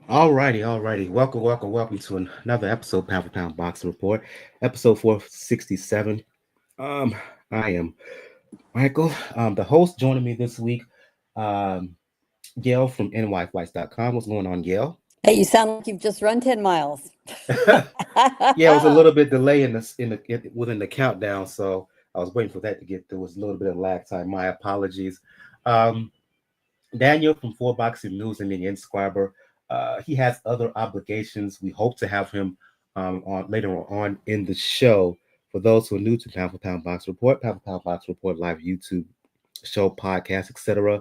All righty. Welcome to another episode, Pound for Pound Boxing Report, episode 467. Um, I am Michael, the host. Joining me this week, um, Gail from nyfights.com. What's going on, Gail? Hey, you sound like you've just run 10 miles. Yeah, it was a little bit delay within the countdown, so I was waiting for that to get through. It was a little bit of lag time. My apologies. Um, Daniel from Four Boxing News and the Inscriber. He has other obligations. We hope to have him on later on in the show. For those who are new to Pound for Pound Box Report, Pound for Pound Box Report live YouTube show, podcast, etc.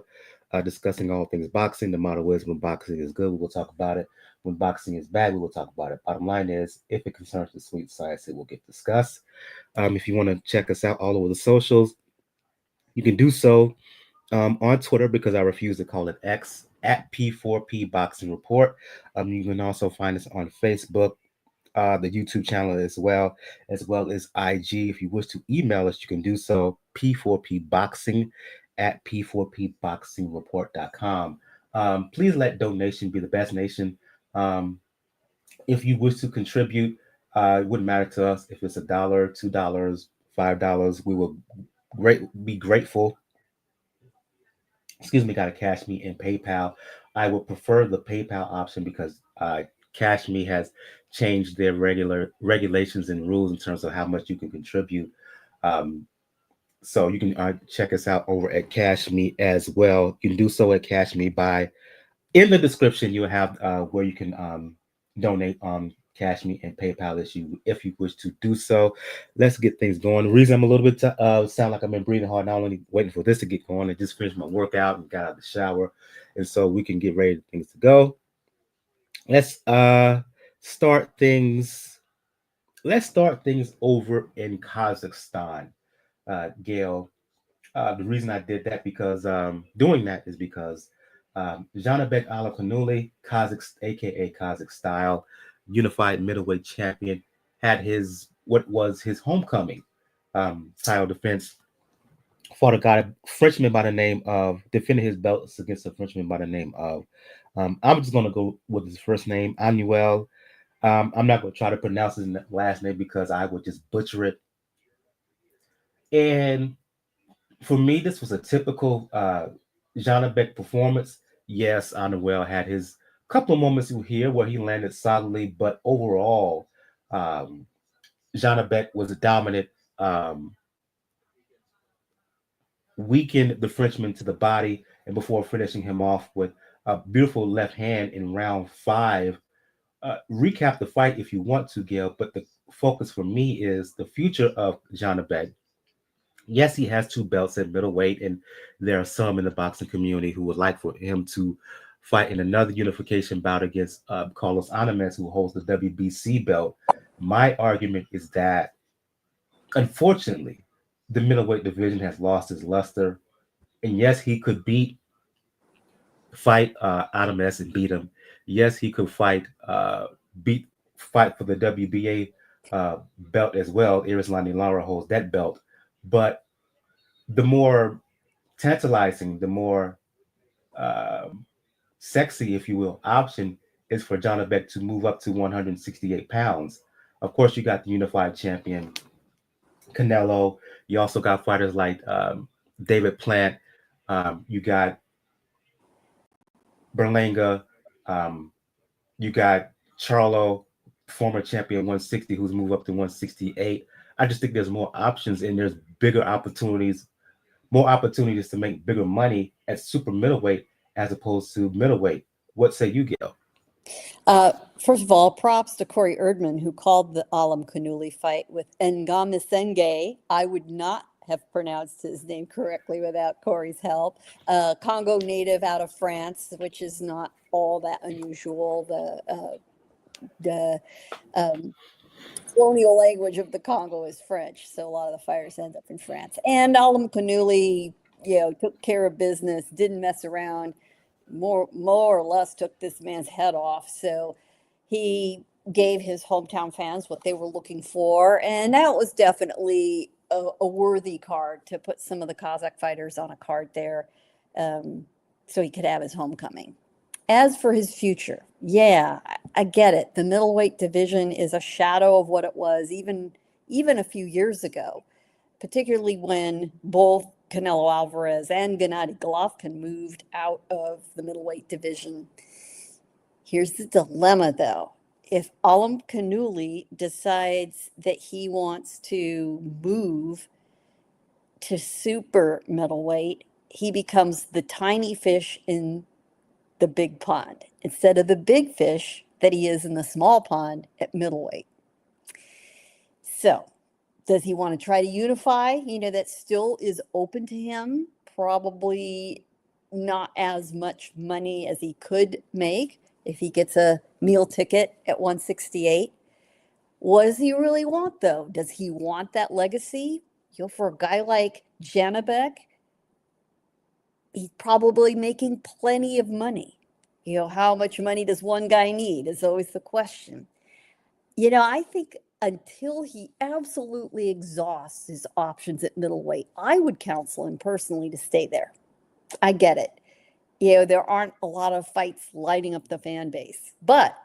Discussing all things boxing. The motto is when boxing is good, we will talk about it. When boxing is bad, we will talk about it. Bottom line is, if it concerns the sweet science, it will get discussed. If you want to check us out all over the socials, you can do so on Twitter because I refuse to call it X at P4P Boxing Report. You can also find us on Facebook, the YouTube channel as well as IG. If you wish to email us, you can do so P4PBoxing at P4PBoxingReport.com. Please let donation be the best nation. Um, if you wish to contribute, it wouldn't matter to us if it's $1, $2, $5. We will be grateful. Excuse me, got to cash me in PayPal. I would prefer the PayPal option because Cash Me has changed their regular regulations and rules in terms of how much you can contribute. Um, so you can check us out over at Cash Me as well. You can do so at Cash Me by in the description. You'll have where you can donate Cash Me and PayPal if you wish to do so. Let's get things going. The reason I'm a little bit sound like I've been breathing hard, not only waiting for this to get going, I just finished my workout and got out of the shower, and so we can get ready for things to go. Let's start things. Let's start things over in Kazakhstan, Gail. The reason I did that because doing that is because Janibek Alimkhanuly, Kazakh, aka Kazakh Style, unified middleweight champion, had his what was his homecoming title defense. Fought a guy, Frenchman by the name of defended his belts against a Frenchman by the name of. I'm just gonna go with his first name, Anauel. I'm not gonna try to pronounce his last name because I would just butcher it. And for me, this was a typical Janibek performance. Yes, Anauel had his couple of moments here where he landed solidly, but overall, um, Janibek was a dominant, weakened the Frenchman to the body, and before finishing him off with a beautiful left hand in round five. Recap the fight if you want to, Gail, but the focus for me is the future of Janibek. Yes, he has two belts at middleweight, and there are some in the boxing community who would like for him to fight in another unification bout against Carlos Anames, who holds the WBC belt. My argument is that, unfortunately, the middleweight division has lost its luster. And yes, he could fight Anames and beat him. Yes, he could beat fight for the WBA belt as well. Irislandi Lara holds that belt, but the more tantalizing, the more um, sexy, if you will, option is for Janibek to move up to 168 pounds. Of course, you got the unified champion Canelo. You also got fighters like David Plant. You got Berlanga. Um, you got Charlo, former champion 160, who's moved up to 168. I just think there's more options and there's bigger opportunities, more opportunities to make bigger money at super middleweight as opposed to middleweight. What say you, Gail? First of all, props to Corey Erdman, who called the Alimkhanuly fight with Ngmissengue. I would not have pronounced his name correctly without Corey's help. Congo native out of France, which is not all that unusual. The colonial language of the Congo is French, so a lot of the fighters end up in France. And Alimkhanuly, took care of business, didn't mess around, more or less took this man's head off. So he gave his hometown fans what they were looking for, and that was definitely a worthy card to put some of the Kazakh fighters on a card there, so he could have his homecoming. As for his future, yeah, I get it. The middleweight division is a shadow of what it was even a few years ago, particularly when both Canelo Alvarez and Gennady Golovkin moved out of the middleweight division. Here's the dilemma, though. If Alimkhanuly decides that he wants to move to super middleweight, he becomes the tiny fish in the big pond instead of the big fish that he is in the small pond at middleweight. So, does he want to try to unify? That still is open to him. Probably not as much money as he could make if he gets a meal ticket at 168. What does he really want, though? Does he want that legacy? For a guy like Janibek, he's probably making plenty of money. How much money does one guy need is always the question. I think until he absolutely exhausts his options at middleweight, I would counsel him personally to stay there. I get it. There aren't a lot of fights lighting up the fan base, but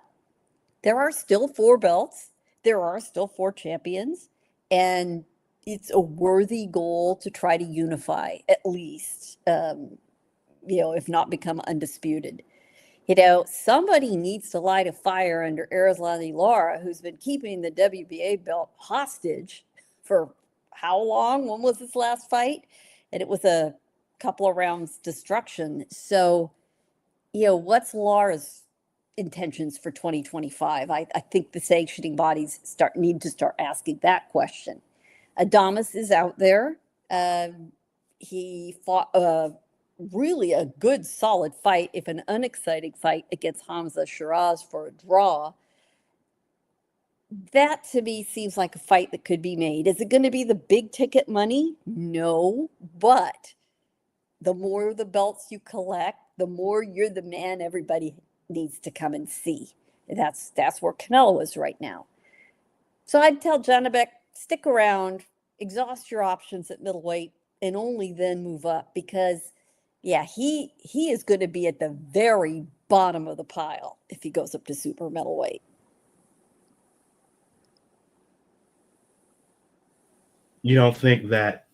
there are still 4 belts. There are still 4 champions, and it's a worthy goal to try to unify at least, if not become undisputed. Somebody needs to light a fire under Erislandy Lara, who's been keeping the WBA belt hostage for how long? When was his last fight? And it was a couple of rounds destruction. So, what's Lara's intentions for 2025? I think the sanctioning bodies need to start asking that question. Adames is out there. He fought really a good, solid fight, if an unexciting fight, against Hamza Shiraz for a draw. That, to me, seems like a fight that could be made. Is it going to be the big ticket money? No, but the more the belts you collect, the more you're the man everybody needs to come and see. That's where Canelo is right now. So I'd tell Janibek, stick around, exhaust your options at middleweight, and only then move up, because yeah, he is going to be at the very bottom of the pile if he goes up to super middleweight. You don't think that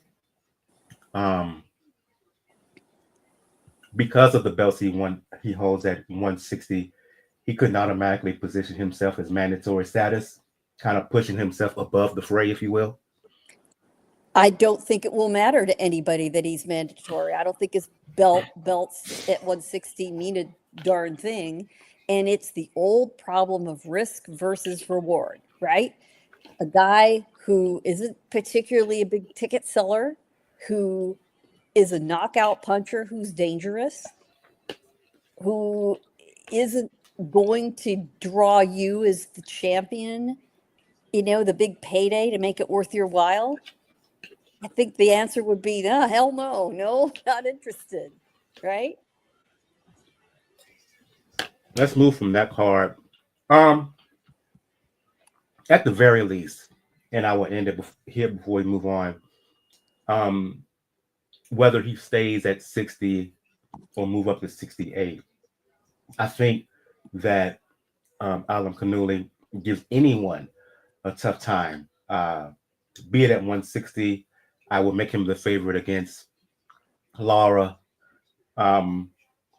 because of the belts he holds at 160, he couldn't automatically position himself as mandatory status, kind of pushing himself above the fray, if you will? I don't think it will matter to anybody that he's mandatory. I don't think his belts at 160 mean a darn thing. And it's the old problem of risk versus reward, right? A guy who isn't particularly a big ticket seller, who is a knockout puncher who's dangerous, who isn't going to draw you as the champion, the big payday to make it worth your while. I think the answer would be, no, hell no, not interested, right? Let's move from that card. At the very least, and I will end it here before we move on. Whether he stays at 60 or move up to 68, I think that Alimkhanuly gives anyone a tough time. Be it at 160, I would make him the favorite against Lara. I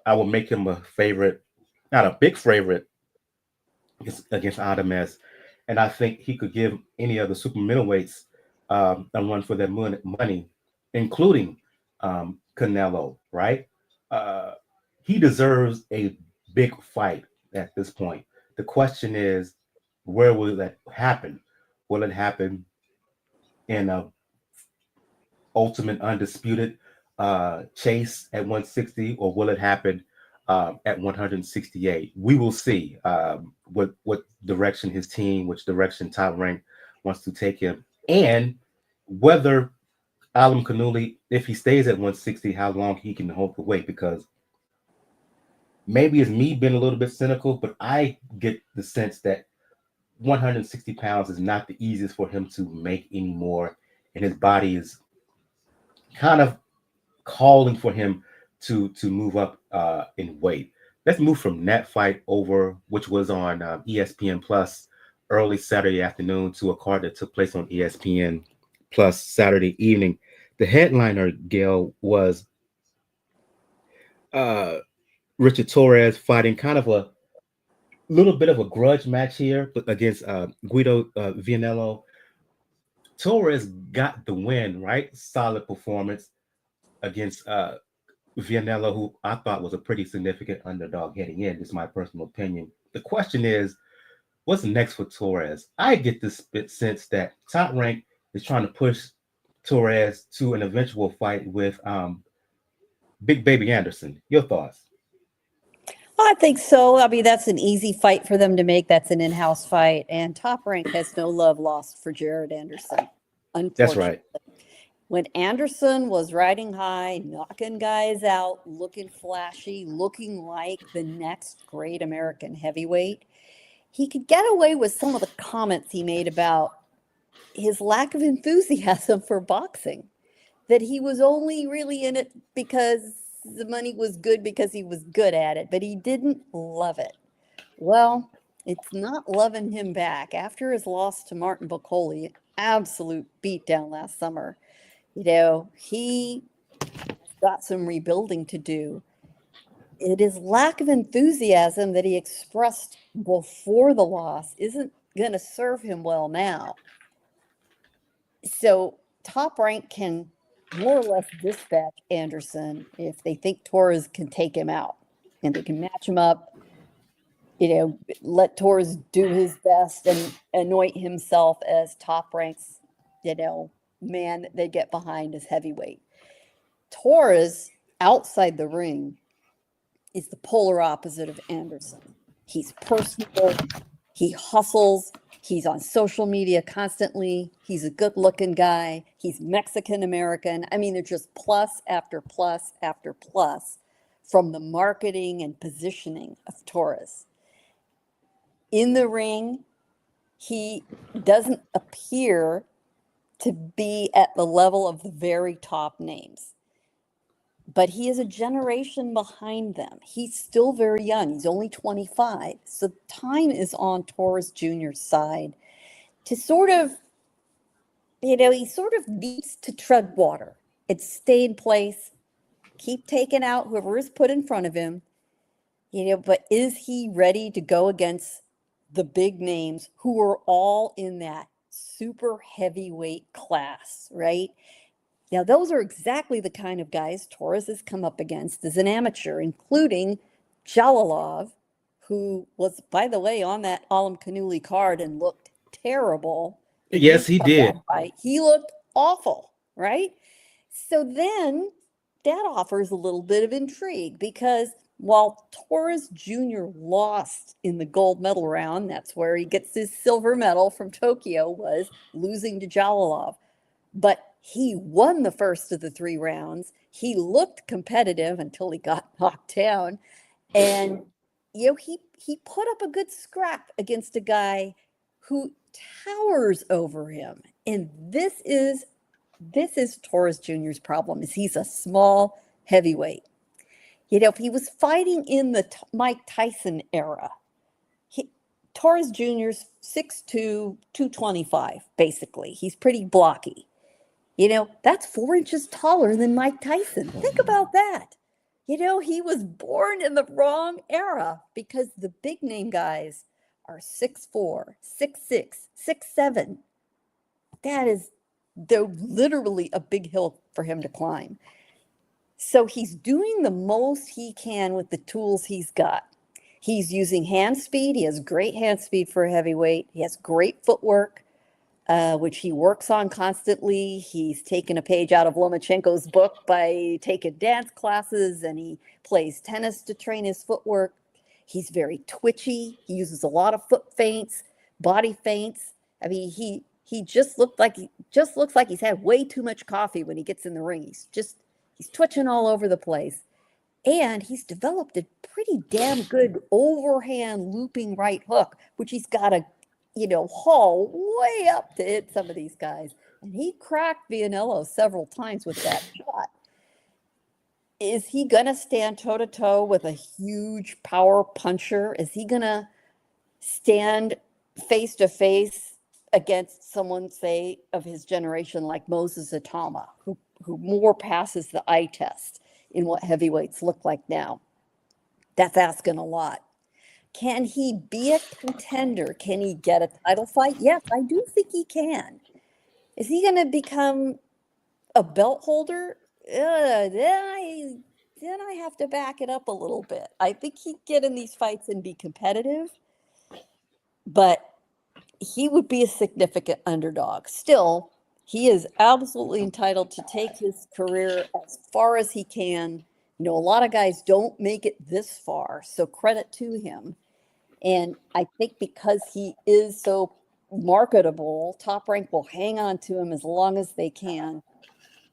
will make him a favorite, not a big favorite, against Adames. And I think he could give any of the super middleweights a run for their money, including Canelo, right? He deserves a big fight at this point. The question is, where will that happen? Will it happen in a ultimate undisputed chase at 160, or will it happen at 168? We will see what direction his team, which direction Top Rank wants to take him, and whether Alimkhanuly, if he stays at 160, how long he can hold the weight. Because maybe it's me being a little bit cynical, but I get the sense that 160 pounds is not the easiest for him to make anymore, and his body is kind of calling for him to move up in weight. let's move from that fight over, which was on ESPN Plus early Saturday afternoon, to a card that took place on ESPN Plus Saturday evening. The headliner, Gail, was uh, Richard Torrez fighting kind of a little bit of a grudge match here, but against Guido Vianello. Torres got the win, right? Solid performance against Vianello, who I thought was a pretty significant underdog heading in. This is my personal opinion. The question is, what's next for Torres? I get this sense that Top Rank is trying to push Torres to an eventual fight with Big Baby Anderson. Your thoughts? I think so. I mean, that's an easy fight for them to make. That's an in-house fight. And Top Rank has no love lost for Jared Anderson, That's unfortunately. right. When Anderson was riding high, knocking guys out, looking flashy, looking like the next great American heavyweight, he could get away with some of the comments he made about his lack of enthusiasm for boxing, that he was only really in it because the money was good, because he was good at it, but he didn't love it. Well, it's not loving him back. After his loss to Martin Bacoli, absolute beatdown last summer, he got some rebuilding to do. It is lack of enthusiasm that he expressed before the loss isn't going to serve him well now. So Top Rank can more or less dispatch Anderson if they think Torres can take him out, and they can match him up, let Torres do his best and anoint himself as Top Rank's, man that they get behind as heavyweight. Torres, outside the ring, is the polar opposite of Anderson. He's personable, he hustles, he's on social media constantly, he's a good-looking guy, he's Mexican-American. I mean, they're just plus after plus after plus from the marketing and positioning of Torres. In the ring, he doesn't appear to be at the level of the very top names, but he is a generation behind them. He's still very young. He's only 25. So time is on Torres Jr.'s side to sort of, he sort of needs to tread water and stay in place, keep taking out whoever is put in front of him, but is he ready to go against the big names who are all in that super heavyweight class, right? Now, those are exactly the kind of guys Torres has come up against as an amateur, including Jalalov, who was, by the way, on that Alimkhanuly card and looked terrible. Yes, he did. He looked awful, right? So then that offers a little bit of intrigue, because while Torres Jr. lost in the gold medal round, that's where he gets his silver medal from Tokyo, was losing to Jalalov. But he won the first of the 3 rounds. He looked competitive until he got knocked down. And, he put up a good scrap against a guy who towers over him. And this is Torres Jr.'s problem, is he's a small heavyweight. If he was fighting in the Mike Tyson era, Torres Jr.'s 6'2", 225, basically. He's pretty blocky. That's 4 inches taller than Mike Tyson. Think about that. He was born in the wrong era, because the big name guys are 6'4", 6'6", 6'7". They're literally a big hill for him to climb. So he's doing the most he can with the tools he's got. He's using hand speed. He has great hand speed for a heavyweight. He has great footwork, which he works on constantly. He's taken a page out of Lomachenko's book by taking dance classes, and he plays tennis to train his footwork. He's very twitchy. He uses a lot of foot feints, body feints. I mean, he just looks like he's had way too much coffee when he gets in the ring. He's twitching all over the place. And he's developed a pretty damn good overhand looping right hook, which he's got to, haul way up to hit some of these guys. And he cracked Vianello several times with that shot. is he going to stand toe to toe with a huge power puncher? Is he going to stand face to face against someone, say, of his generation, like Moses Atama, who more passes the eye test in what heavyweights look like now? That's asking a lot. Can he be a contender? Can he get a title fight? Yes, I do think he can. Is he going to become a belt holder? Then I have to back it up a little bit. I think he'd get in these fights and be competitive, but he would be a significant underdog. Still, he is absolutely entitled to take his career as far as he can. You know, a lot of guys don't make it this far, so credit to him. And I think because he is so marketable, Top Rank will hang on to him as long as they can.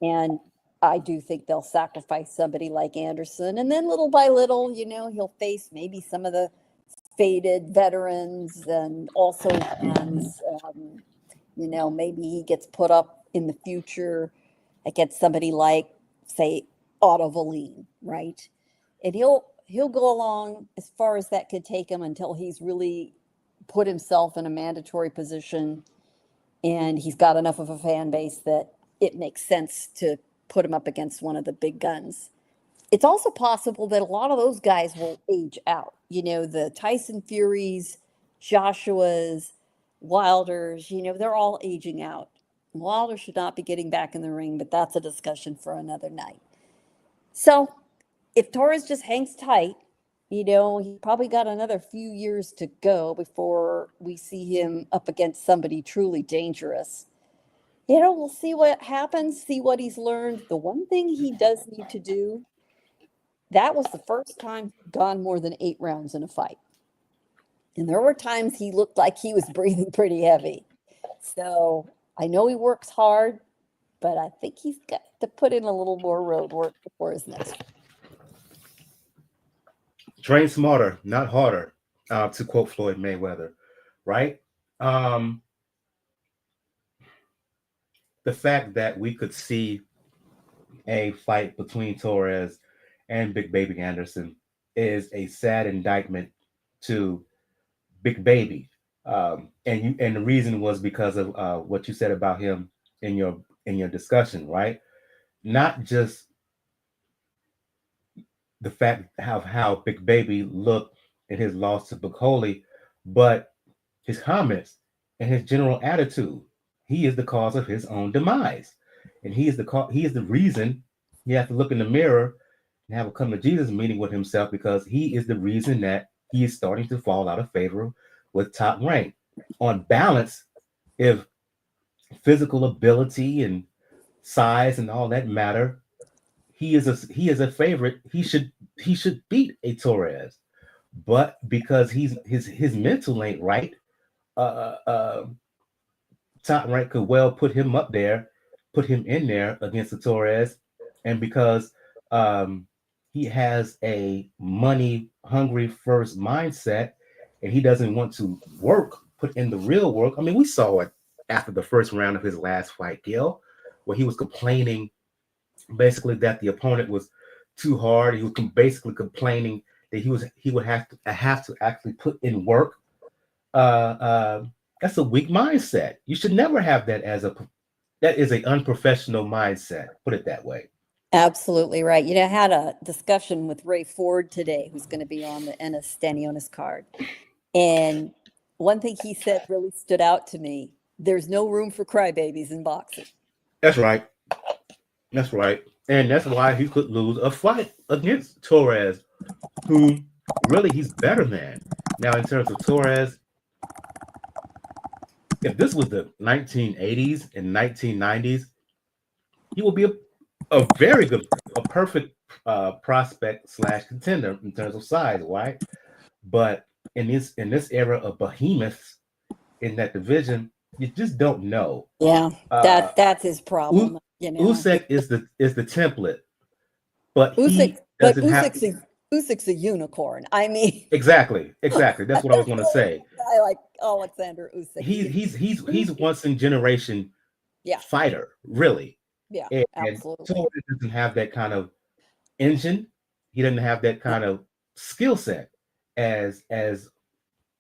And I do think they'll sacrifice somebody like Anderson. And then little by little, you know, he'll face maybe some of the faded veterans and also fans. You know, maybe he gets put up in the future against somebody like, say, Otto Wallin, right? And he'll go along as far as that could take him until he's really put himself in a mandatory position and he's got enough of a fan base that it makes sense to put him up against one of the big guns. It's also possible that a lot of those guys will age out. You know, the Tyson Furies, Joshua's, Wilders, you know, they're all aging out. Wilder should not be getting back in the ring, but that's a discussion for another night. So if Torrez just hangs tight, you know, he probably got another few years to go before we see him up against somebody truly dangerous. You know, we'll see what happens, see what he's learned. The one thing he does need to do, that was the first time he'd gone more than 8 rounds in a fight. And there were times he looked like he was breathing pretty heavy. So I know he works hard, but I think he's got to put in a little more road work before his next fight. Train smarter, not harder, to quote Floyd Mayweather, right? The fact that we could see a fight between Torrez and Big Baby Anderson is a sad indictment to Big Baby. And the reason was because of what you said about him in your discussion, right? Not just the fact how Big Baby looked in his loss to Bacoli, but his comments and his general attitude. He is the cause of his own demise, and he is the reason he has to look in the mirror and have a come to Jesus meeting with himself, because he is the reason that he is starting to fall out of favor with Top Rank. On balance, if physical ability and size and all that matter, he is a favorite. He should beat a Torrez, but because his mental ain't right, Top Rank could well put him in there against the Torrez, and because he has a money hungry first mindset, and he doesn't want to put in the real work. I mean, we saw it after the first round of his last fight, Gil, where he was complaining basically that the opponent was too hard. He was basically complaining that he would have to actually put in work. That's a weak mindset. You should never have that that is an unprofessional mindset. Put it that way. Absolutely right. You know, I had a discussion with Ray Ford today, who's going to be on the Ennis Stanionis card. And one thing he said really stood out to me. There's no room for crybabies in boxing. That's right. That's right. And that's why he could lose a fight against Torrez, who really he's better than. Now, in terms of Torrez, if this was the 1980s and 1990s, he would be a very good, a perfect prospect / contender in terms of size, right? But in this era of behemoths in that division, you just don't know. Yeah, that's his problem. You know, Usyk is the template, but Usyk's a unicorn. I mean, exactly. That's what I was going to say. I like Alexander Usyk. He's once in generation fighter, really. Yeah, and absolutely. Torrez doesn't have that kind of engine. He doesn't have that kind of skill set as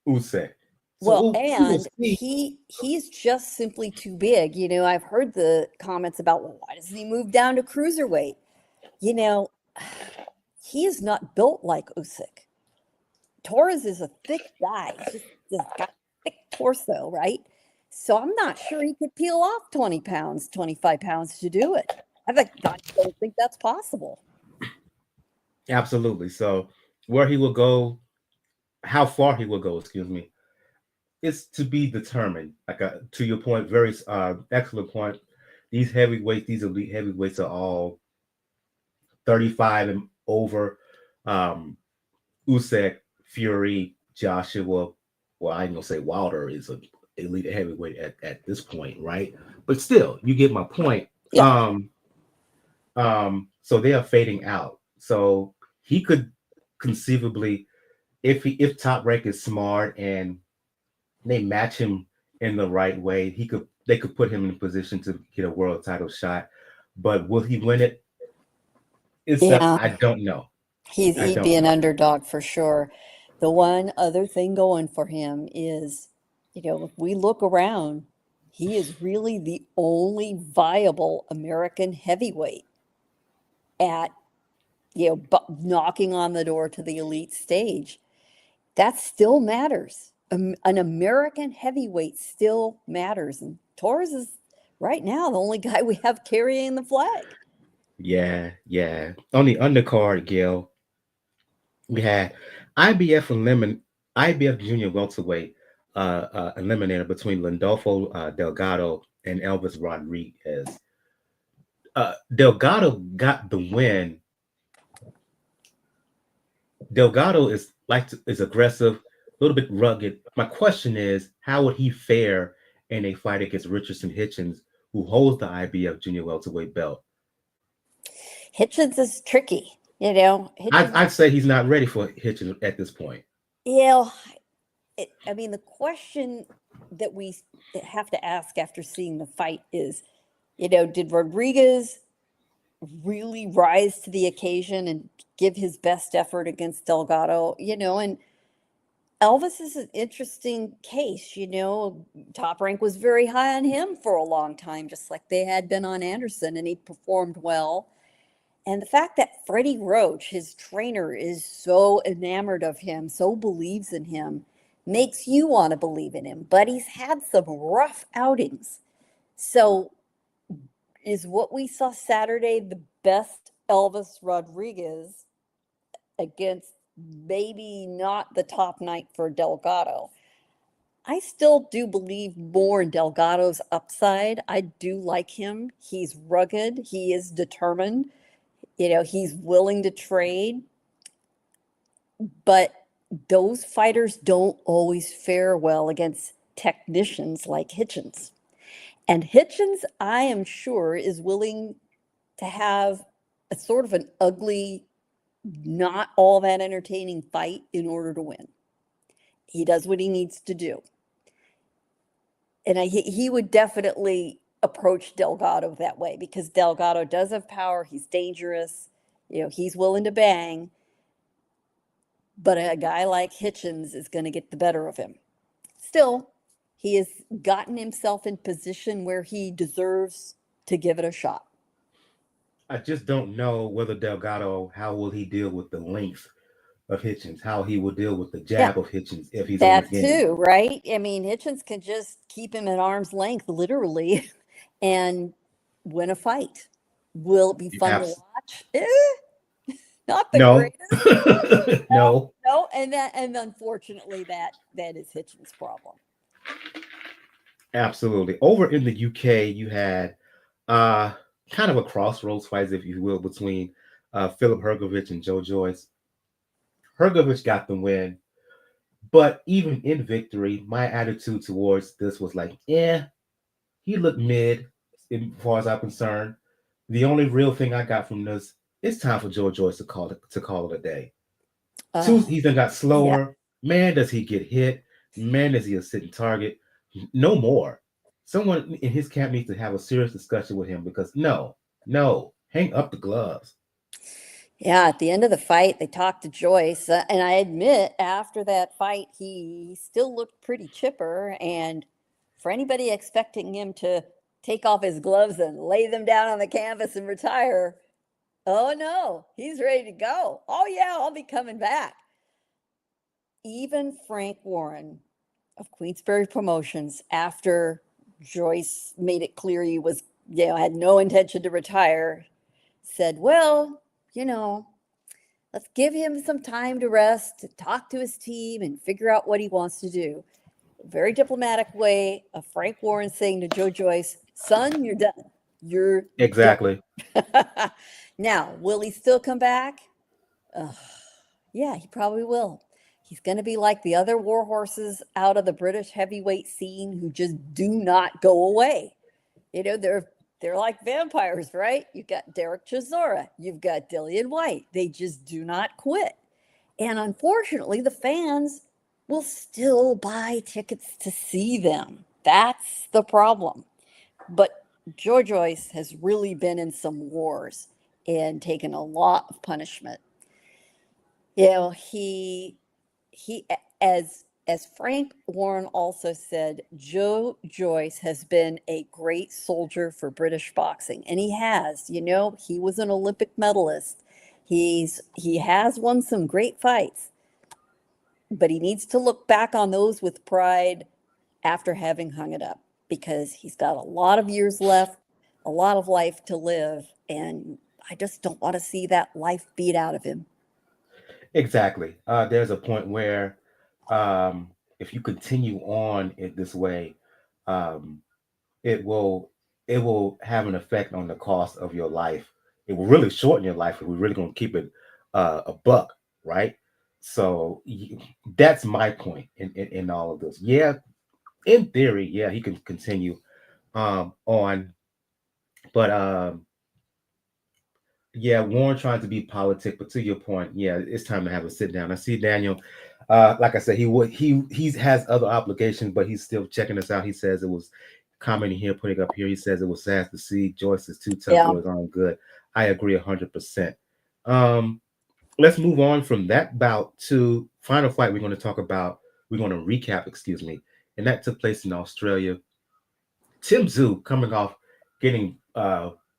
Usyk. Well, So we will and see. he's just simply too big. I've heard the comments about, well, why doesn't he move down to cruiserweight? You know, he is not built like Usyk. Torrez is a thick guy. He's just got a thick torso, right? So I'm not sure he could peel off 20 pounds, 25 pounds to do it. I don't think that's possible. Absolutely. So where he will go, how far he will go, excuse me, it's to be determined. Like to your point, very excellent point. These heavyweights, these elite heavyweights are all 35 and over. Usyk, Fury, Joshua. Well, I ain't gonna say Wilder is an elite heavyweight at this point, right? But still, you get my point. Yeah. So they are fading out. So he could conceivably, if Top Rank is smart and they match him in the right way, they could put him in a position to get a world title shot. But will he win it? Yeah. I don't know. He'd be an underdog for sure. The one other thing going for him is, if we look around, he is really the only viable American heavyweight at, knocking on the door to the elite stage. That still matters. An American heavyweight still matters. And Torres is right now the only guy we have carrying the flag. Yeah. On the undercard, Gail, we had IBF Junior welterweight eliminator between Lindolfo Delgado and Elvis Rodriguez. Delgado got the win. Delgado is aggressive, a little bit rugged. My question is, how would he fare in a fight against Richardson Hitchens, who holds the IBF Junior welterweight belt? Hitchens is tricky, I'd say he's not ready for Hitchens at this point. The question that we have to ask after seeing the fight is, did Rodriguez really rise to the occasion and give his best effort against Delgado? And Elvis is an interesting case. Top Rank was very high on him for a long time, just like they had been on Anderson, and he performed well. And the fact that Freddie Roach, his trainer, is so enamored of him, so believes in him, makes you want to believe in him. But he's had some rough outings. So is what we saw Saturday the best Elvis Rodriguez against maybe not the top night for Delgado? I still do believe more in Delgado's upside. I do like him. He's rugged. He is determined. He's willing to trade. But those fighters don't always fare well against technicians like Hitchens. And Hitchens, I am sure, is willing to have a sort of an ugly, not all that entertaining fight in order to win. He does what he needs to do. And he would definitely approach Delgado that way, because Delgado does have power. He's dangerous. He's willing to bang. But a guy like Hitchens is going to get the better of him. Still, he has gotten himself in position where he deserves to give it a shot. I just don't know whether Delgado, how will he deal with the length of Hitchens, how he will deal with the jab of Hitchens if he's that on the game. too, right? Hitchens can just keep him at arm's length, literally, and win a fight. Will it be fun to watch? Not the greatest. No. And unfortunately, that is Hitchens' problem. Absolutely. Over in the UK, you had kind of a crossroads fight, if you will, between Filip Hrgovic and Joyce. Hrgovic got the win, but even in victory, my attitude towards this was like, he looked mid as far as I'm concerned. The only real thing I got from this, it's time for Joyce to call it a day. He's done got slower. Yeah. Man, does he get hit? Man, is he a sitting target? No more. Someone in his camp needs to have a serious discussion with him, because no, hang up the gloves. Yeah, at the end of the fight, they talked to Joyce, and I admit after that fight, he still looked pretty chipper. And for anybody expecting him to take off his gloves and lay them down on the canvas and retire, oh no, he's ready to go. Oh yeah, I'll be coming back. Even Frank Warren of Queensberry Promotions, after Joyce made it clear he was, had no intention to retire, said, well, you know, let's give him some time to rest, to talk to his team and figure out what he wants to do. A very diplomatic way of Frank Warren saying to Joe Joyce, son, you're done. You're Exactly. done. Now, will he still come back? Yeah, he probably will. He's going to be like the other war horses out of the British heavyweight scene who just do not go away. They're like vampires, right? You've got Derek Chisora, you've got Dillian White. They just do not quit. And unfortunately, the fans will still buy tickets to see them. That's the problem. But Joe Joyce has really been in some wars and taken a lot of punishment. He as Frank Warren also said, Joe Joyce has been a great soldier for British boxing, and he has. He was an Olympic medalist. He has won some great fights, but he needs to look back on those with pride after having hung it up, because he's got a lot of years left, a lot of life to live, and I just don't want to see that life beat out of him. Exactly. There's a point where if you continue on it this way, um, it will have an effect on the cost of your life. It will really shorten your life if we're really going to keep it a buck, right? So that's my point in all of this. Yeah, in theory, yeah, he can continue on, but yeah, Warren trying to be politic, but to your point, yeah, it's time to have a sit down. I see Daniel. Like I said, he has other obligations, but he's still checking us out. He says it was commenting here, putting up here. He says it was sad to see Joyce is too tough for his own good. I agree 100%. Let's move on from that bout to final fight. We're going to talk about. We're going to recap, excuse me, and that took place in Australia. Tszyu coming off getting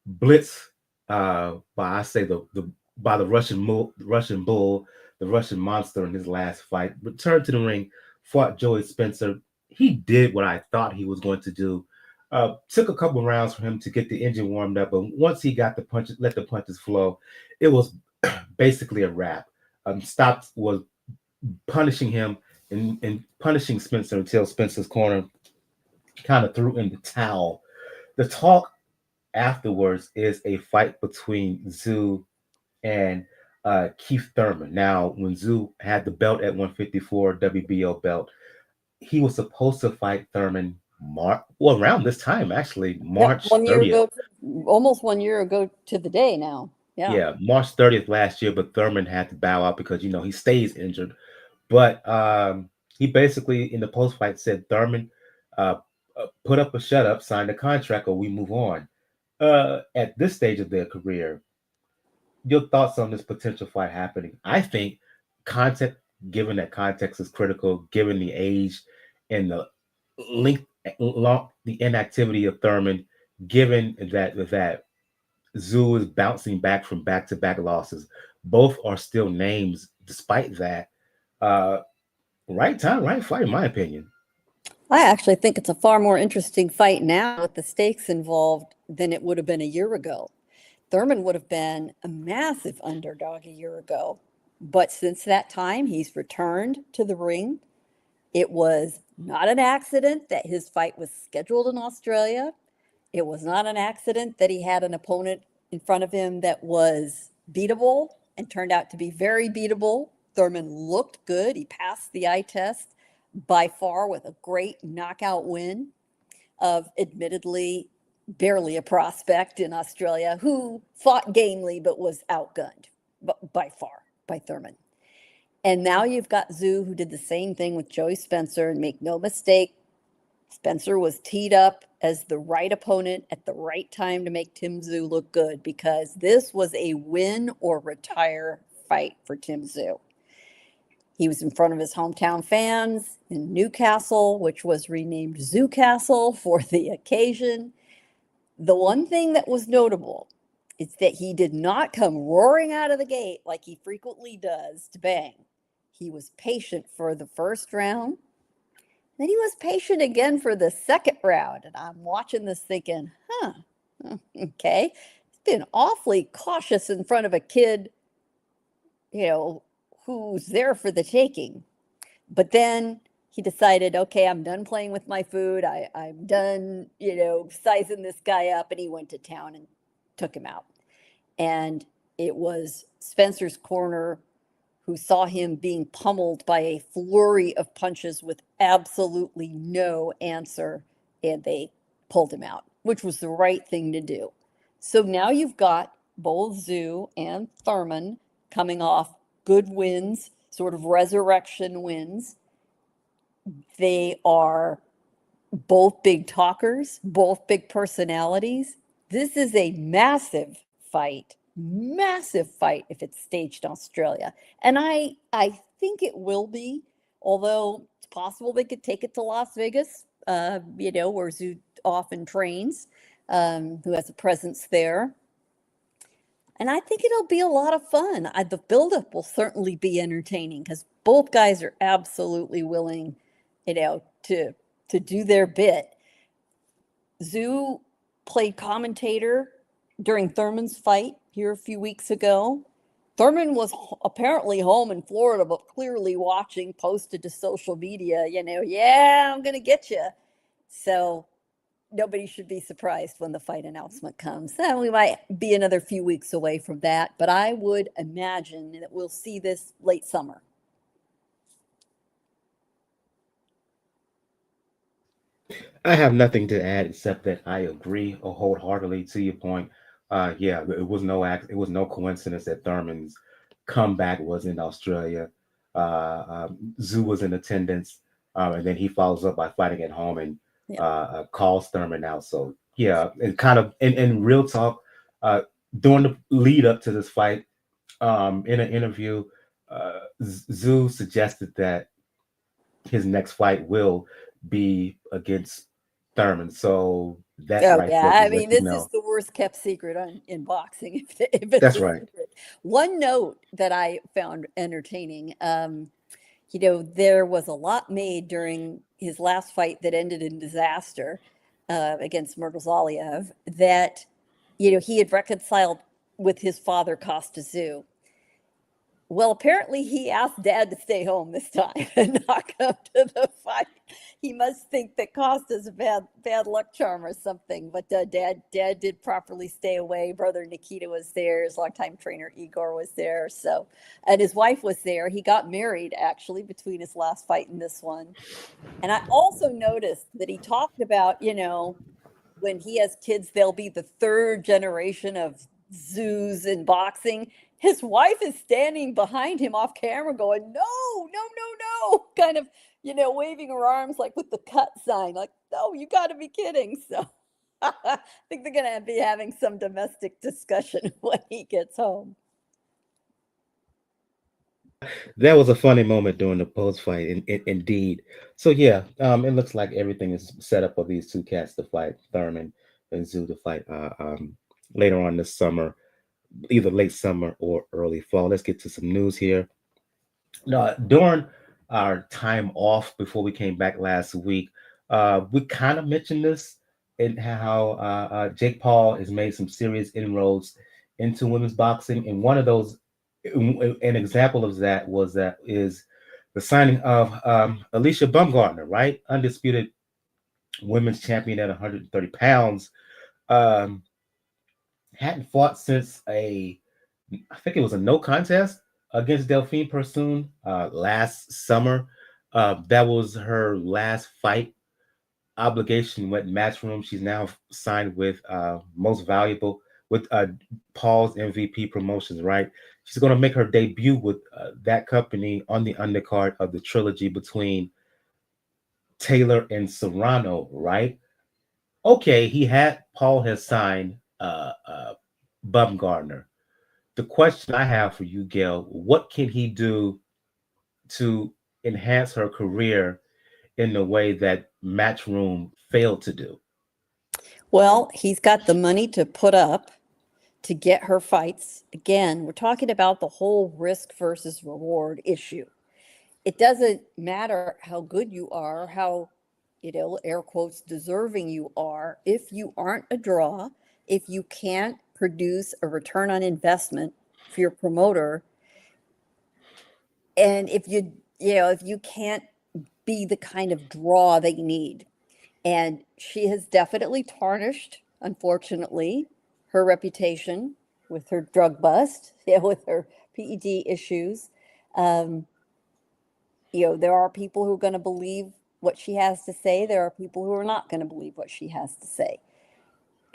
blitz by I say the by the Russian bull, the Russian monster in his last fight. Returned to the ring, fought Joey Spencer. He did what I thought he was going to do. Took a couple rounds for him to get the engine warmed up, but once he got the punches, let the punches flow, it was basically a wrap. Stopped was punishing him and punishing Spencer until Spencer's corner kind of threw in the towel. The talk afterwards is a fight between Tszyu and Keith Thurman. Now, when Tszyu had the belt at 154 WBO belt, he was supposed to fight Thurman around this time, actually, March 30th. Almost 1 year ago to the day now. Yeah, March 30th last year, but Thurman had to bow out because he stays injured. But he basically in the post fight said, Thurman, put up or shut up, sign the contract, or we move on. At this stage of their career, your thoughts on this potential fight happening? I think context, given that context is critical, given the age and the the inactivity of Thurman, given that Tszyu is bouncing back from back-to-back losses, both are still names. Despite that, right time, right fight, in my opinion. I actually think it's a far more interesting fight now with the stakes involved than it would have been a year ago. Thurman would have been a massive underdog a year ago. But since that time, he's returned to the ring. It was not an accident that his fight was scheduled in Australia. It was not an accident that he had an opponent in front of him that was beatable and turned out to be very beatable. Thurman looked good. He passed the eye test by far with a great knockout win of admittedly barely a prospect in Australia who fought gamely but was outgunned by far by Thurman. And now you've got Tszyu, who did the same thing with Joey Spencer. And make no mistake, Spencer was teed up as the right opponent at the right time to make Tszyu look good, because this was a win or retire fight for Tszyu. He was in front of his hometown fans in Newcastle, which was renamed Zewcastle for the occasion. The one thing that was notable is that he did not come roaring out of the gate like he frequently does to bang. He was patient for the first round. Then he was patient again for the second round. And I'm watching this thinking, okay. He's been awfully cautious in front of a kid, who's there for the taking. But then he decided, okay, I'm done playing with my food. I'm done, sizing this guy up. And he went to town and took him out. And it was Spencer's corner who saw him being pummeled by a flurry of punches with absolutely no answer, and they pulled him out, which was the right thing to do. So now you've got both Tszyu and Thurman coming off good wins, sort of resurrection wins. They are both big talkers, both big personalities. This is a massive fight if it's staged in Australia. And I think it will be, although it's possible they could take it to Las Vegas, where Tszyu often trains, who has a presence there. And I think it'll be a lot of fun. The buildup will certainly be entertaining, because both guys are absolutely willing, to do their bit. Tszyu played commentator during Thurman's fight here a few weeks ago. Thurman was apparently home in Florida, but clearly watching, posted to social media, I'm going to get you. So nobody should be surprised when the fight announcement comes. We might be another few weeks away from that, but I would imagine that we'll see this late summer. I have nothing to add except that I agree wholeheartedly to your point. It was no coincidence that Thurman's comeback was in Australia. Tszyu was in attendance, and then he follows up by fighting at home and calls Thurman out. So and kind of in real talk, during the lead up to this fight, in an interview, Tszyu suggested that his next fight will be against Thurman. So that this is the worst kept secret in boxing. If it's that's right. Secret. One note that I found entertaining, there was a lot made during his last fight that ended in disaster against Murgazaliev, that he had reconciled with his father, Tszyu. Well, apparently he asked Dad to stay home this time and not come to the fight. He must think that Costa's a bad luck charm or something. But Dad did properly stay away. Brother Nikita was there. His longtime trainer Igor was there. So, and his wife was there. He got married actually between his last fight and this one. And I also noticed that he talked about, when he has kids, they'll be the third generation of Tszyus in boxing. His wife is standing behind him off camera going, no, kind of, waving her arms like with the cut sign, like, no, you got to be kidding. So I think they're going to be having some domestic discussion when he gets home. That was a funny moment during the post fight, indeed. So it looks like everything is set up for these two cats to fight, Thurman and Tszyu to fight later on this summer, either late summer or early fall. Let's get to some news here. During our time off before we came back last week, we kind of mentioned this and how Jake Paul has made some serious inroads into women's boxing, and one of those, an example of that is the signing of Alycia Baumgardner, right? Undisputed women's champion at 130 pounds. Hadn't fought since I think it was a no contest against Delphine Persoon last summer. That was her last fight. Obligation went Matchroom. She's now signed with Most Valuable, with Paul's MVP Promotions, right? She's going to make her debut with that company on the undercard of the trilogy between Taylor and Serrano, right? Okay, Paul has signed Baumgardner. The question I have for you, Gail, what can he do to enhance her career in the way that Matchroom failed to do? Well, he's got the money to put up to get her fights. Again, we're talking about the whole risk versus reward issue. It doesn't matter how good you are, how, air quotes, deserving you are. If you aren't a draw, if you can't produce a return on investment for your promoter, and if you can't be the kind of draw they need. And she has definitely tarnished, unfortunately, her reputation with her drug bust, with her PED issues. There are people who are going to believe what she has to say. There are people who are not going to believe what she has to say.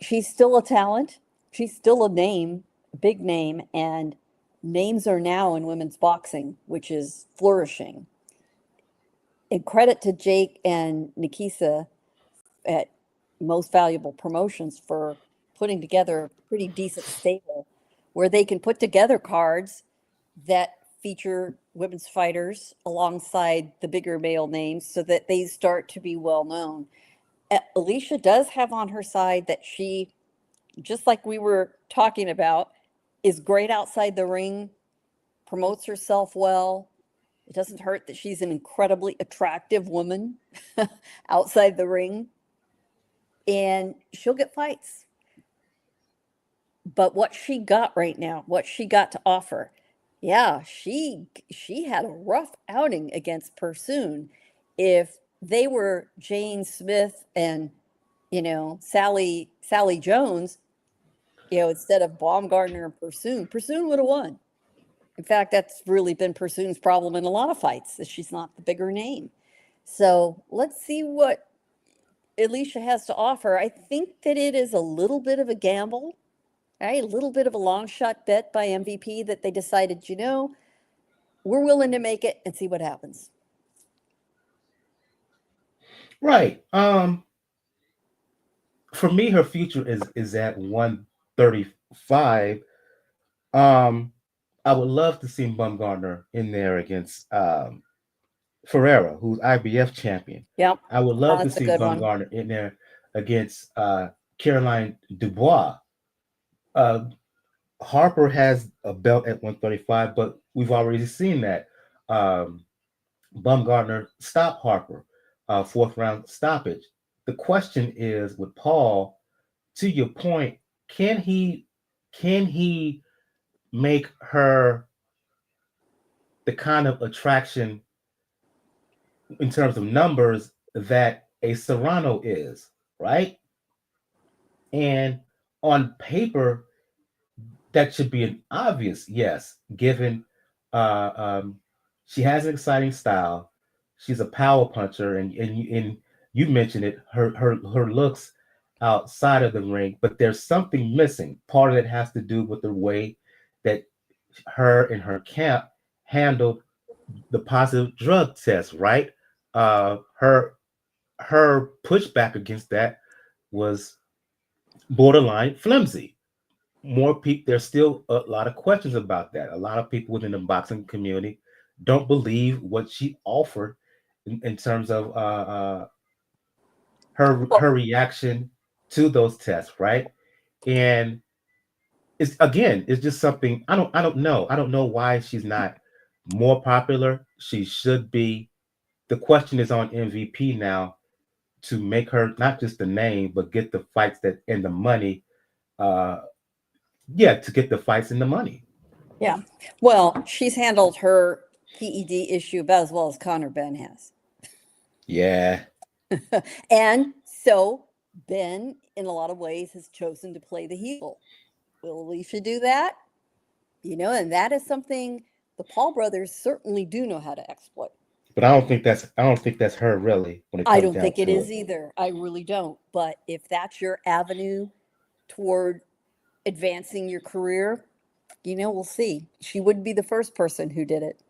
She's still a talent. She's still a name, a big name, and names are now in women's boxing, which is flourishing. And credit to Jake and Nikisa at Most Valuable Promotions for putting together a pretty decent stable where they can put together cards that feature women's fighters alongside the bigger male names so that they start to be well known. Alycia does have on her side that she, just like we were talking about, is great outside the ring, promotes herself well. It doesn't hurt that she's an incredibly attractive woman outside the ring, and she'll get fights. But what she got right now, what she got to offer, yeah, she had a rough outing against Pursoon. If they were Jane Smith and Sally Jones, instead of Baumgardner and Pursoon would have won. In fact, that's really been Pursoon's problem in a lot of fights, is she's not the bigger name. So let's see what Alycia has to offer. I think that it is a little bit of a gamble, right? A little bit of a long shot bet by MVP that they decided, we're willing to make it and see what happens. Right. For me, her future is at 135. I would love to see Baumgardner in there against Ferreira, who's IBF champion. Yep. I would love to That's a see good one. Baumgardner in there against Caroline Dubois. Harper has a belt at 135, but we've already seen that Baumgardner stopped Harper, fourth round stoppage. The question is with Paul, to your point, can he make her the kind of attraction in terms of numbers that a Serrano is, right? And on paper, that should be an obvious yes, given she has an exciting style. She's a power puncher, and you mentioned it. Her looks outside of the ring, but there's something missing. Part of it has to do with the way that her and her camp handled the positive drug test, right? Her pushback against that was borderline flimsy. More people, there's still a lot of questions about that. A lot of people within the boxing community don't believe what she offered in terms of her reaction to those tests, right? And it's just something I don't know. I don't know why she's not more popular. She should be. The question is on MVP now to make her not just the name, but get the fights that and the money. To get the fights and the money. Yeah. Well, she's handled her PED issue about as well as Conor Benn has. Yeah. And so Ben, in a lot of ways, has chosen to play the heel. Will Alycia do that? And that is something the Paul brothers certainly do know how to exploit. But I don't think that's her really. When it comes I don't down think it to is either. I really don't. But if that's your avenue toward advancing your career, we'll see. She wouldn't be the first person who did it.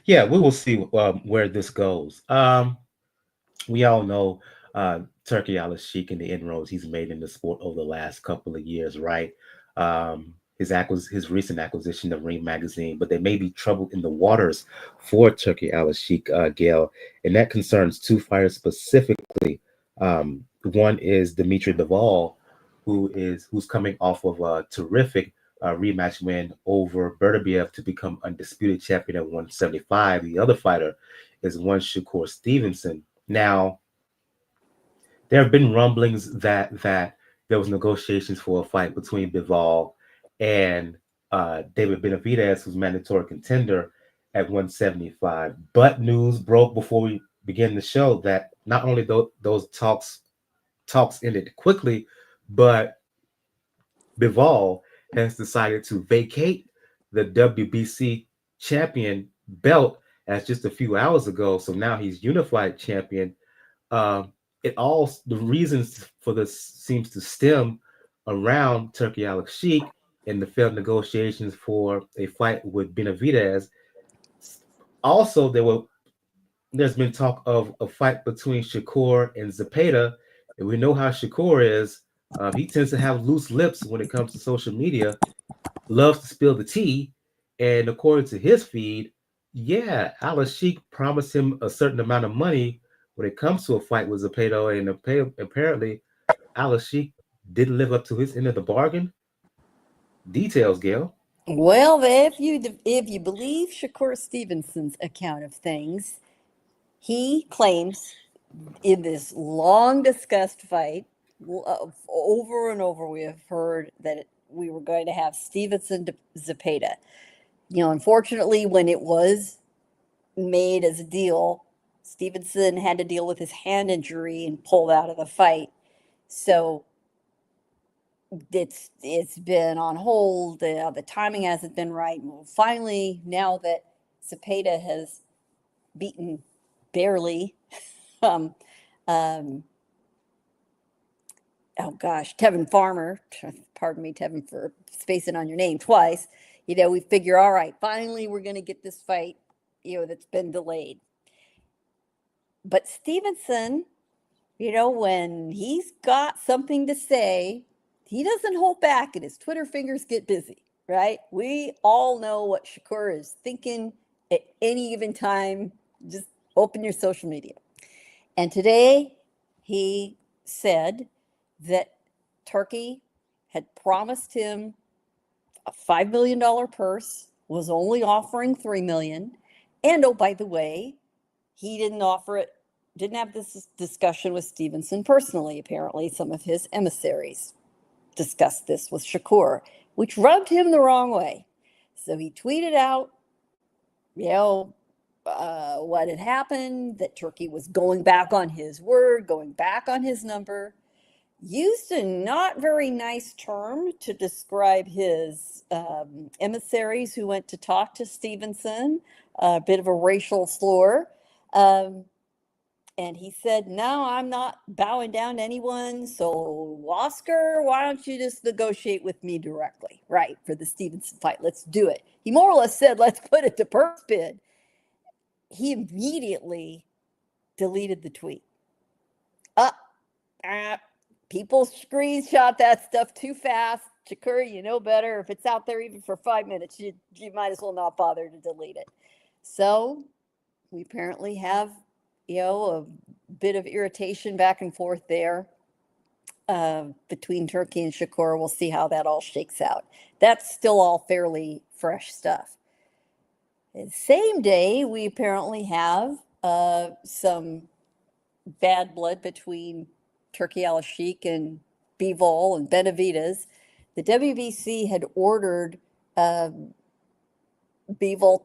Yeah, we will see where this goes. We all know Turkey Al-Sheikh and the inroads he's made in the sport over the last couple of years, right? His recent acquisition of Ring Magazine, but there may be trouble in the waters for Turkey Al-Sheikh, Gail, and that concerns two fighters specifically. One is Dimitri Bivol, who's coming off of a terrific rematch win over Bertabiev to become undisputed champion at 175. The other fighter is one Shakur Stevenson. Now, there have been rumblings that there was negotiations for a fight between Bivol and David Benavidez, who's mandatory contender at 175. But news broke before we began the show that not only those talks ended quickly, but Bivol has decided to vacate the WBC champion belt as just a few hours ago. So now he's unified champion. The reasons for this seems to stem around Turkey Al-Sheikh and the failed negotiations for a fight with Benavidez. Also, there's been talk of a fight between Shakur and Zepeda, and we know how Shakur is. He tends to have loose lips when it comes to social media, loves to spill the tea, and according to his feed, yeah, Al-Sheikh promised him a certain amount of money when it comes to a fight with Zepeda, and apparently Al-Sheikh didn't live up to his end of the bargain. Details, Gail. Well, if you believe Shakur Stevenson's account of things, he claims in this long discussed fight, over and over, we have heard that we were going to have Stevenson to Zepeda. Unfortunately, when it was made as a deal, Stevenson had to deal with his hand injury and pulled out of the fight. So it's been on hold. The timing hasn't been right. Well, finally, now that Zepeda has beaten barely, um, um, oh gosh, Tevin Farmer, pardon me, Tevin, for spacing on your name twice. We figure, all right, finally we're going to get this fight, that's been delayed. But Stevenson, when he's got something to say, he doesn't hold back and his Twitter fingers get busy, right? We all know what Shakur is thinking at any given time. Just open your social media. And today he said that Turkey had promised him a $5 million purse, was only offering $3 million. And oh, by the way, he didn't have this discussion with Stevenson personally. Apparently, some of his emissaries discussed this with Shakur, which rubbed him the wrong way. So he tweeted out, what had happened, that Turkey was going back on his word, going back on his number, used a not very nice term to describe his emissaries who went to talk to Stevenson, a bit of a racial slur. And he said, no, I'm not bowing down to anyone. So, Oscar, why don't you just negotiate with me directly, right, for the Stevenson fight? Let's do it. He more or less said, let's put it to purse bid. He immediately deleted the tweet. People screenshot that stuff too fast. Shakur, you know better. If it's out there even for 5 minutes, you might as well not bother to delete it. So we apparently have, a bit of irritation back and forth there between Turkey and Shakur. We'll see how that all shakes out. That's still all fairly fresh stuff. The same day, we apparently have some bad blood between Turkey Al-Sheikh and Bivol and Benavidez. The WBC had ordered Bivol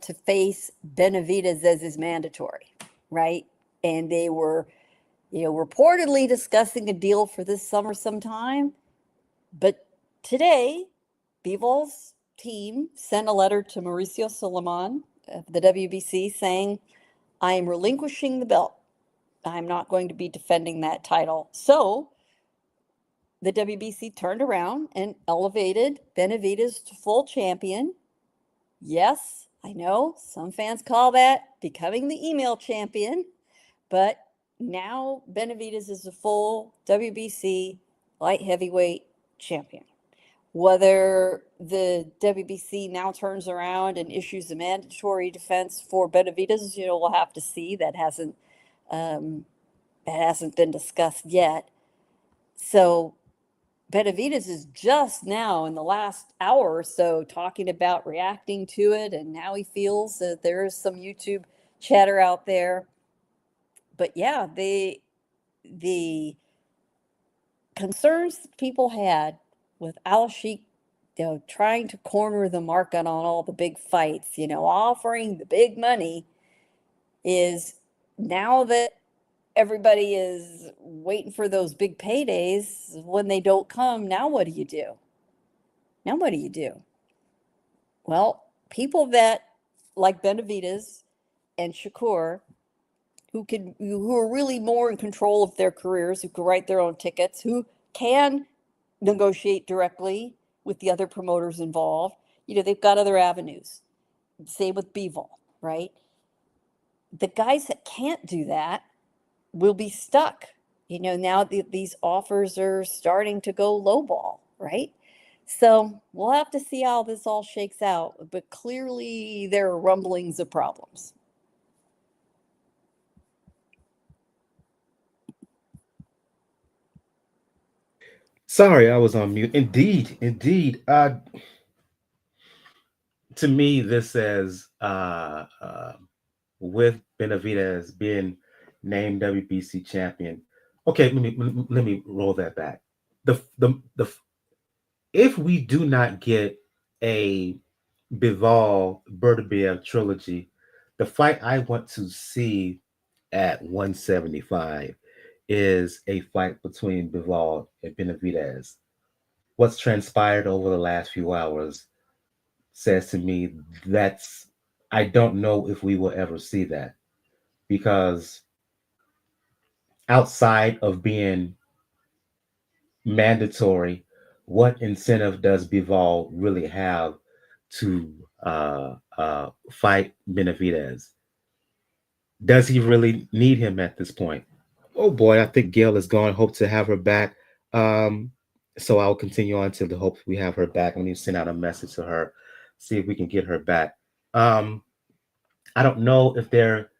to face Benavidez as his mandatory, right? And they were, reportedly discussing a deal for this summer sometime. But today, Bivol's team sent a letter to Mauricio Suleiman of the WBC saying, I am relinquishing the belt. I'm not going to be defending that title. So the WBC turned around and elevated Benavidez to full champion. Yes, I know some fans call that becoming the email champion, but now Benavidez is a full WBC light heavyweight champion. Whether the WBC now turns around and issues a mandatory defense for Benavidez, we'll have to see. Um, that hasn't been discussed yet. So Benavidez is just now in the last hour or so talking about reacting to it, and now he feels that there is some YouTube chatter out there. But yeah, the concerns people had with Alycia, trying to corner the market on all the big fights, offering the big money, is now that everybody is waiting for those big paydays. When they don't come, now what do you do? Now what do you do? Well, people that like Benavidez and Shakur, who are really more in control of their careers, who can write their own tickets, who can negotiate directly with the other promoters involved, they've got other avenues. Same with Bivol, right? The guys that can't do that will be stuck. Now these offers are starting to go lowball, right? So we'll have to see how this all shakes out. But clearly there are rumblings of problems. Sorry, I was on mute. Indeed. To me, this says with Benavidez being named WBC champion. Okay, let me roll that back. The if we do not get a Bivol Bertobiev trilogy, the fight I want to see at 175 is a fight between Bivol and Benavidez. What's transpired over the last few hours says to me that's I don't know if we will ever see that, because outside of being mandatory, what incentive does Bivol really have to fight Benavidez? Does he really need him at this point? Oh boy, I think Gail is gone. Hope to have her back. Um, so I'll continue on to the hope we have her back. Let me send out a message to her, see if we can get her back. Um, I don't know if there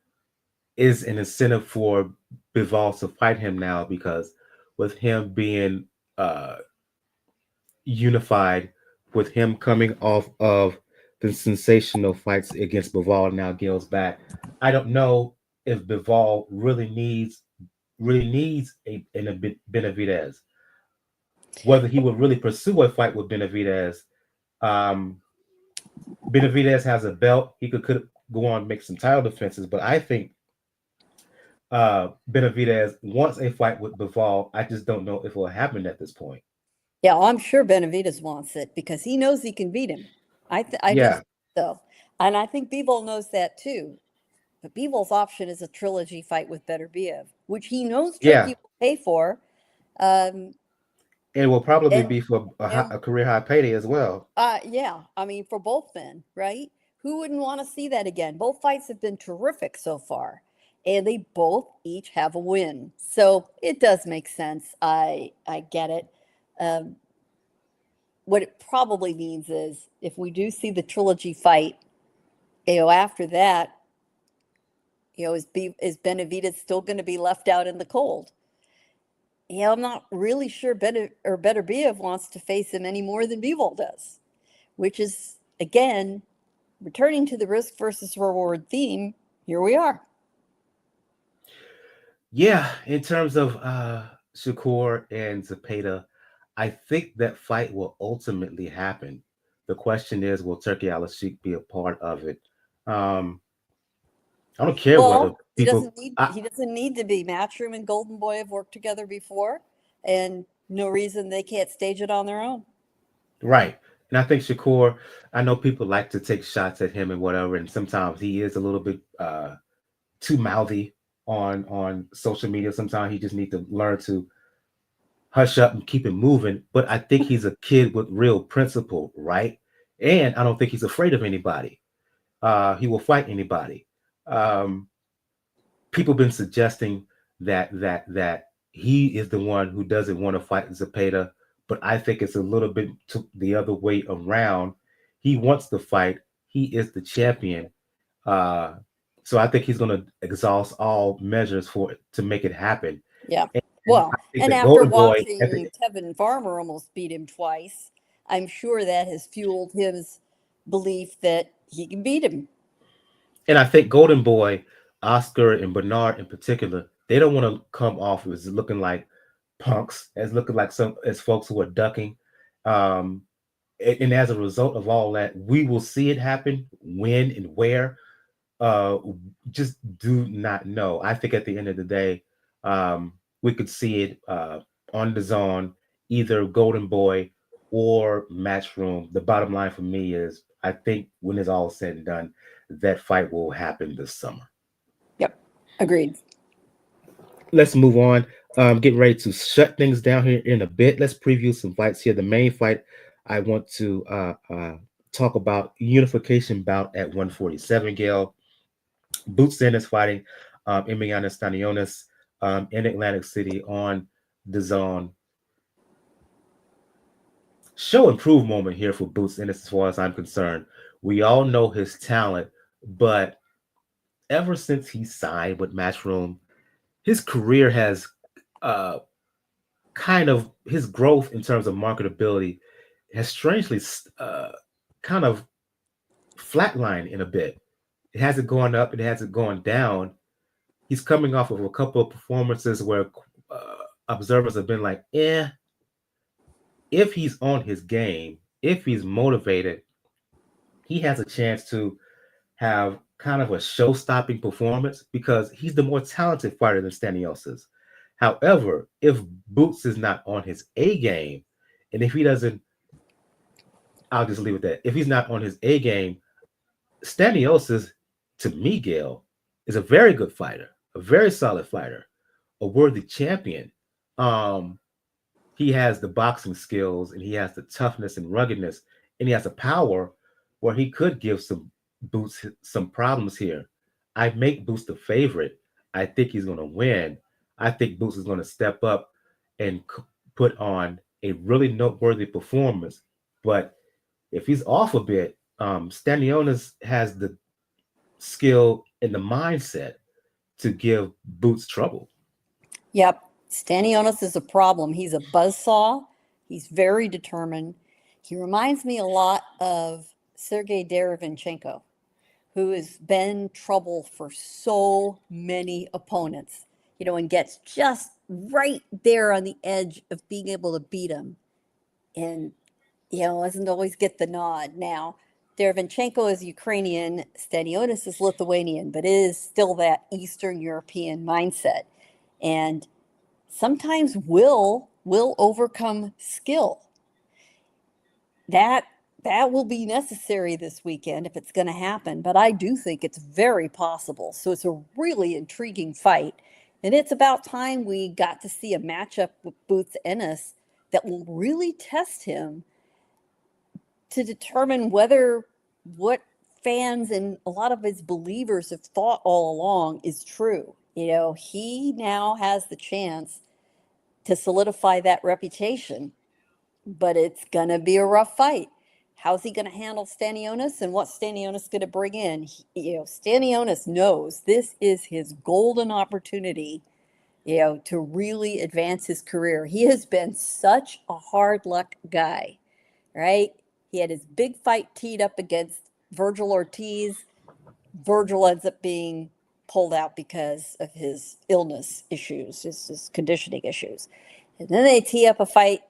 is an incentive for Bivol to fight him now, because with him being unified, with him coming off of the sensational fights against Bivol, now Gil's back. I don't know if Bivol really needs a Benavidez. Whether he would really pursue a fight with Benavidez. Um, Benavidez has a belt. He could go on and make some title defenses, but I think Benavidez wants a fight with Bivol. I just don't know if it will happen at this point. Yeah, I'm sure Benavidez wants it because he knows he can beat him. I just Yeah, so, and I think Bivol knows that too. But Bivol's option is a trilogy fight with Beterbiev, which he knows yeah. Turkey will pay for. Um, It will probably and be for and a career high payday as well. yeah, I mean for both men, right? Who wouldn't want to see that again? Both fights have been terrific so far, and they both each have a win. So it does make sense. I get it. Um, what it probably means is if we do see the trilogy fight, after that, is Benavidez still going to be left out in the cold? Yeah, I'm not really sure Beterbiev wants to face him any more than Bivol does, which is again returning to the risk versus reward theme. Here we are. Yeah, in terms of Shakur and Zepeda, I think that fight will ultimately happen. The question is, will Turkey Al-Sheikh be a part of it? Um, I don't care whether Well, people. he doesn't need to be. Matchroom and Golden Boy have worked together before, and no reason they can't stage it on their own. Right. And I think Shakur, I know people like to take shots at him and whatever, and sometimes he is a little bit too mouthy on social media. Sometimes he just needs to learn to hush up and keep it moving. But I think he's a kid with real principle, right? And I don't think he's afraid of anybody. he will fight anybody. Um, People have been suggesting that he is the one who doesn't want to fight Zepeda, but I think it's a little bit the other way around. He wants to fight. He is the champion. Uh, so I think he's going to exhaust all measures for it to make it happen. Yeah. And Well, I think and the after Golden Boy watching Tevin Farmer almost beat him twice, I'm sure that has fueled his belief that he can beat him. and I think Golden Boy, Oscar, and Bernard in particular, they don't want to come off as looking like punks, as looking like some as folks who are ducking. Um, and as a result of all that, we will see it happen. When and where, uh, just do not know. I think at the end of the day, we could see it on the zone, either Golden Boy or Matchroom. The bottom line for me is, I think when it's all said and done, that fight will happen this summer. Yep. Agreed. Let's move on. Getting ready to shut things down here in a bit. Let's preview some fights here. The main fight I want to talk about, unification bout at 147, Gail. Boots Ennis fighting Emiliano Stanionis in Atlantic City on the zone. Show improved moment here for Boots Ennis as far as I'm concerned. We all know his talent, but ever since he signed with Matchroom, his career has kind of, his growth in terms of marketability has strangely kind of flatlined in a bit. It hasn't gone up, it hasn't gone down. He's coming off of a couple of performances where observers have been like, if he's on his game, if he's motivated, he has a chance to have kind of a show-stopping performance because he's the more talented fighter than Stanionis is. However, if Boots is not on his A game, and if he doesn't, I'll just leave it at that. If he's not on his A game, Stanionis, to me, Gail, is a very good fighter, a very solid fighter, a worthy champion. Um, he has the boxing skills, and he has the toughness and ruggedness, and he has the power where he could give some Boots some problems here. I make Boots the favorite. I think he's going to win. I think Boots is going to step up and put on a really noteworthy performance. But if he's off a bit, Stanionis has the skill and the mindset to give Boots trouble. Yep. Stanionis is a problem. He's a buzzsaw. He's very determined. He reminds me a lot of Sergey Derevinchenko, who has been trouble for so many opponents, and gets just right there on the edge of being able to beat him. And, doesn't always get the nod. Now, Derevinchenko is Ukrainian, Stanionis is Lithuanian, but it is still that Eastern European mindset. And sometimes will overcome skill. That will be necessary this weekend if it's going to happen, but I do think it's very possible. So it's a really intriguing fight, and it's about time we got to see a matchup with Boots Ennis that will really test him to determine whether what fans and a lot of his believers have thought all along is true. He now has the chance to solidify that reputation, but it's going to be a rough fight. How's he going to handle Stanionis, and what's Stanionis going to bring in? Stanionis knows this is his golden opportunity, to really advance his career. He has been such a hard luck guy, right? He had his big fight teed up against Virgil Ortiz. Virgil ends up being pulled out because of his illness issues, his conditioning issues. And then they tee up a fight,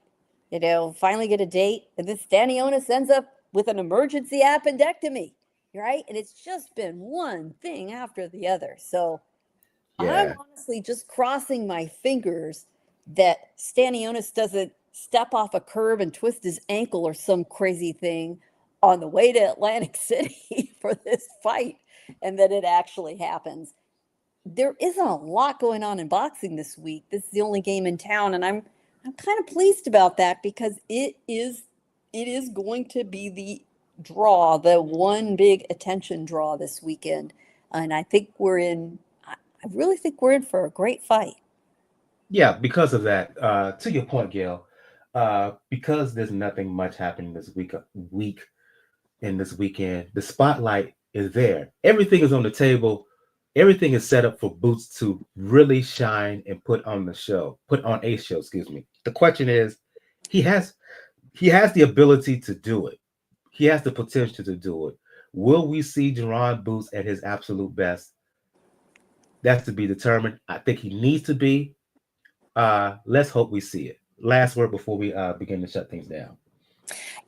finally get a date, and then Stanionis ends up with an emergency appendectomy, right? And it's just been one thing after the other. So I'm honestly just crossing my fingers that Stanionis doesn't step off a curb and twist his ankle or some crazy thing on the way to Atlantic City for this fight, and that it actually happens. There isn't a lot going on in boxing this week. This is the only game in town, and I'm kind of pleased about that because it is going to be the draw, the one big attention draw this weekend. And I really think we're in for a great fight. Yeah, because of that. To your point, Gail, because there's nothing much happening week in this weekend, the spotlight is there. Everything is on the table. Everything is set up for Boots to really shine and put on a show, excuse me. The question is, he has he has the ability to do it. He has the potential to do it. Will we see Jaron Boots at his absolute best? That's to be determined. I think he needs to be. Let's hope we see it. Last word before we begin to shut things down.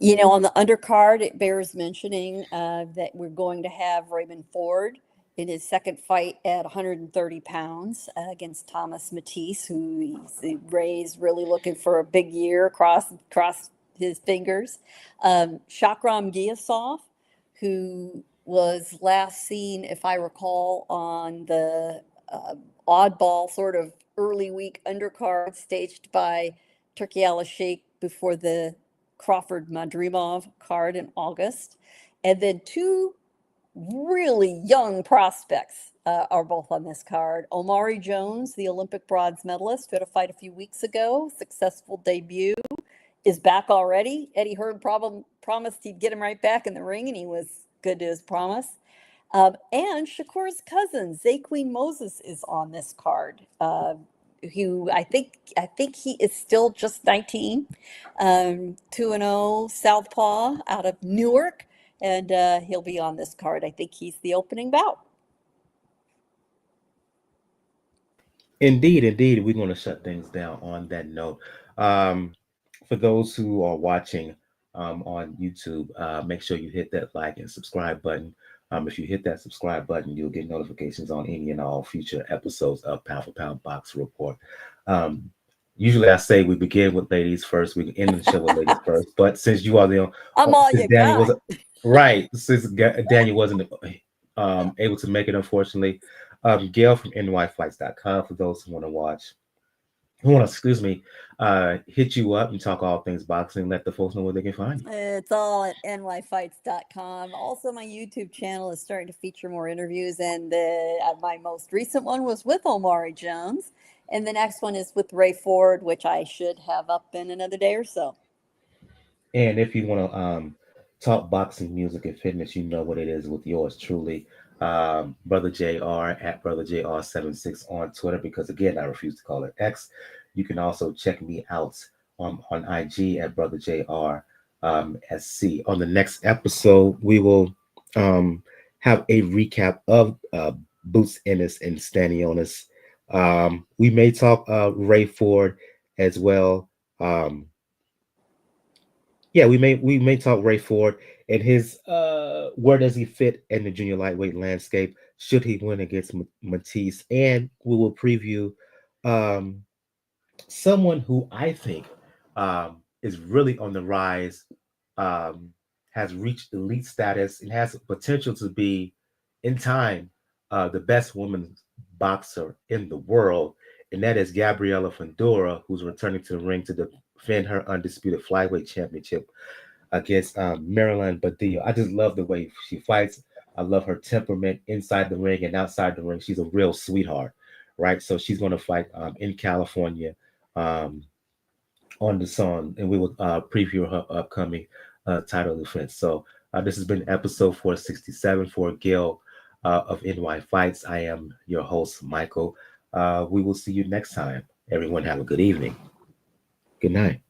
On the undercard, it bears mentioning that we're going to have Raymond Ford in his second fight at 130 pounds against Thomas Matisse, who Ray's really looking for a big year across his fingers. Shakram Giasov, who was last seen, if I recall, on the oddball sort of early week undercard staged by Turki Al-Sheikh before the Crawford Madrimov card in August. And then two really young prospects are both on this card. Omari Jones, the Olympic bronze medalist, who had a fight a few weeks ago, successful debut, is back already. Eddie Hearn promised he'd get him right back in the ring, and he was good to his promise. And Shakur's cousin, Zaqueen Moses, is on this card. Who I think he is still just 19, 2-0 Southpaw out of Newark, and he'll be on this card. I think he's the opening bout. Indeed, we're going to shut things down on that note. For those who are watching on YouTube, make sure you hit that like and subscribe button. If you hit that subscribe button, you'll get notifications on any and all future episodes of Pound for Pound Box Report. Usually I say we begin with ladies first, we end the show with ladies first. But since you are I'm all you got. Since Daniel wasn't able to make it, unfortunately, Gail from nyfights.com for those who want to watch. Hit you up and talk all things boxing. Let the folks know where they can find you. It's all at nyfights.com. Also, my YouTube channel is starting to feature more interviews, and my most recent one was with Omari Jones, and the next one is with Ray Ford, which I should have up in another day or so. And if you want to talk boxing, music, and fitness, you know what it is with yours truly. Brother JR at Brother JR76 on Twitter, because again, I refuse to call it X. You can also check me out on IG at Brother JR SC. On the next episode, we will have a recap of Boots, Ennis, and Stanionis. We may talk Ray Ford as well. We may talk Ray Ford and his where does he fit in the junior lightweight landscape should he win against Matisse, and we will preview someone who I think is really on the rise, has reached elite status and has potential to be in time the best woman boxer in the world, and that is Gabriela Fundora, who's returning to the ring to defend her undisputed flyweight championship against Marilyn Badillo. I just love the way she fights. I love her temperament inside the ring and outside the ring. She's a real sweetheart, right? So she's going to fight in California on the song, and we will preview her upcoming title defense. So this has been episode 467 for Gail of NY Fights. I am your host, Michael. We will see you next time. Everyone have a good evening. Good night.